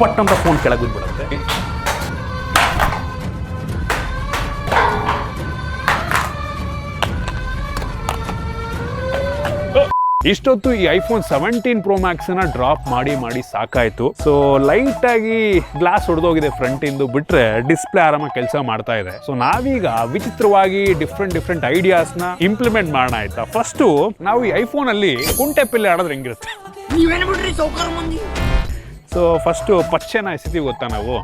ಪಟ್ ಅಂತ ಫೋನ್ ಕೆಳಗೆ ಬಿದ್ಬಿಡುತ್ತೆ. ಇಷ್ಟೊತ್ತು ಈ ಐಫೋನ್ 17 Pro Max ಡ್ರಾಪ್ ಮಾಡಿ ಸಾಕಾಯ್ತು. ಸೊ ಲೈಟ್ ಆಗಿ ಗ್ಲಾಸ್ ಹೊಡೆದೋಗಿದೆ ಫ್ರಂಟ್ ಇಂದು, ಬಿಟ್ರೆ ಡಿಸ್ಪ್ಲೇ ಆರಾಮಾಗಿ ಕೆಲಸ ಮಾಡ್ತಾ ಇದೆ. ಸೊ ನಾವೀಗ ವಿಚಿತ್ರವಾಗಿ ಡಿಫ್ರೆಂಟ್ ಐಡಿಯಾಸ್ ನ ಇಂಪ್ಲಿಮೆಂಟ್ ಮಾಡೋಣ ಆಯ್ತಾ. ಫಸ್ಟ್ ನಾವು ಈ ಐಫೋನ್ ಅಲ್ಲಿ ಕುಂಟೆ ಪಿಲ್ಲೆ ಆಡೋದ್ರೆ ಹೆಂಗಿರುತ್ತೆ. ಸೊ ಫಸ್ಟ್ ಪಚ್ಚೆನ ಎಸಿತೀವಿ ಗೊತ್ತಾ ನಾವು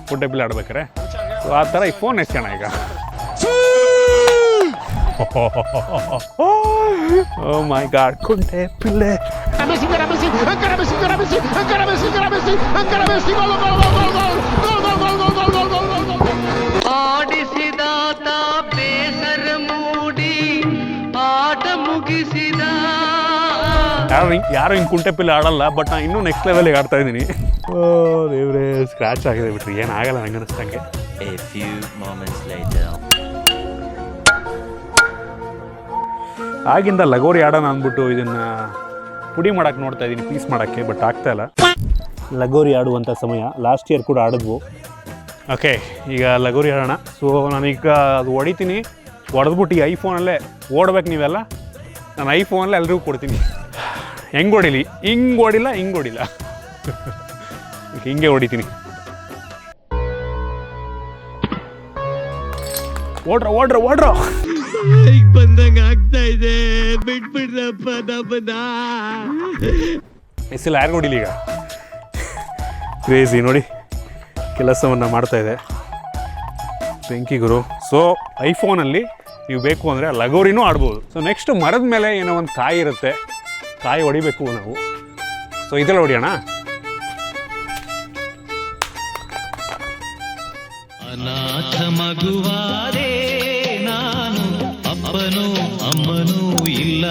ಕುಂಟೆ ಪಿಲ್ಲೆ ಆಡ್ಬೇಕಾರೆ. ಸೊ ಆ ಥರ ಈ ಫೋನ್ ಎಸ್ಕೋಣ ಈಗ. Oh my God, ಕುಂಟೆ ಪಿಲ್ಲೆ. ಆಡಿಸಿದಾತ ಬೇಸರ ಮೂಡಿ ಆಟ ಮುಗಿಸಿದ. ಯಾರು ಹಿಂಗೆ ಕುಂಟೆ ಪಿಲ್ಲೆ ಆಡಲ್ಲ, ಬಟ್ ನಾನು ಇನ್ನೂ ನೆಕ್ಸ್ಟ್ ಲೆವೆಲ್ಗೆ ಆಡ್ತಾ ಇದ್ದೀನಿ. ಓ ದೇವ್ರೆ, ಸ್ಕ್ರಾಚ್ ಆಗಿದೆ ಬಿಟ್ರಿ, ಏನಾಗಲ್ಲ ನಂಗೆ ಅನಿಸ್ತಂಗೆ. A few moments later. ಆಗಿಂದ ಲಗೋರಿ ಆಡೋಣ ಅಂದ್ಬಿಟ್ಟು ಇದನ್ನು ಪುಡಿ ಮಾಡೋಕ್ಕೆ ನೋಡ್ತಾ ಇದ್ದೀನಿ, ಪೀಸ್ ಮಾಡೋಕ್ಕೆ, ಬಟ್ ಆಗ್ತಾ ಇಲ್ಲ. ಲಗೋರಿ ಆಡುವಂಥ ಸಮಯ. ಲಾಸ್ಟ್ ಇಯರ್ ಕೂಡ ಆಡಿದ್ವು. ಓಕೆ, ಈಗ ಲಗೋರಿ ಆಡೋಣ. ಸೊ ನಾನೀಗ ಅದು ಹೊಡಿತೀನಿ, ಹೊಡೆದ್ಬಿಟ್ಟು ಈ ಐಫೋನಲ್ಲೇ ಓಡ್ಬೇಕು ನೀವೆಲ್ಲ. ನಾನು ಐಫೋನಲ್ಲೇ ಎಲ್ರಿಗೂ ಕೊಡ್ತೀನಿ. ಹೆಂಗೆ ಹೊಡಿಲಿ, ಹಿಂಗೆ ಹೊಡಿಲ್ಲ, ಹಿಂಗೆ ಹೊಡಿಲ್ಲ, ಹಿಂಗೆ ಹೊಡಿತೀನಿ. ಓಡ್ರ ಬಂದಂಗ ಆಗ್ತಾ ಇದೆ, ಬಿಟ್ಬಿಡ್ರಪ್ಪ ನಮ್ಮನ್ನ. ಎಸ್ಸಿಲ್ಲ, ಯಾರು ನೋಡಿಲ್ಲ ಈಗ. ಕ್ರೇಜಿ ನೋಡಿ, ಕೆಲಸವನ್ನು ಮಾಡ್ತಾ ಇದೆ ಬೆಂಕಿ ಗುರು. ಸೊ ಐಫೋನಲ್ಲಿ ನೀವು ಬೇಕು ಅಂದರೆ ಲಗೋರಿನೂ ಆಡ್ಬೋದು. ಸೊ ನೆಕ್ಸ್ಟ್ ಮರದ ಮೇಲೆ ಏನೋ ಒಂದು ಕಾಯಿ ಇರುತ್ತೆ, ಕಾಯಿ ಹೊಡಿಬೇಕು ನಾವು. ಸೊ ಇದೆಲ್ಲ ಹೊಡಿಯೋಣ. ಅನಾಥ ಮಗುವಾದೆ ನಾನು, ಅಪ್ಪನೂ ಅಮ್ಮನೂ ಇಲ್ಲ.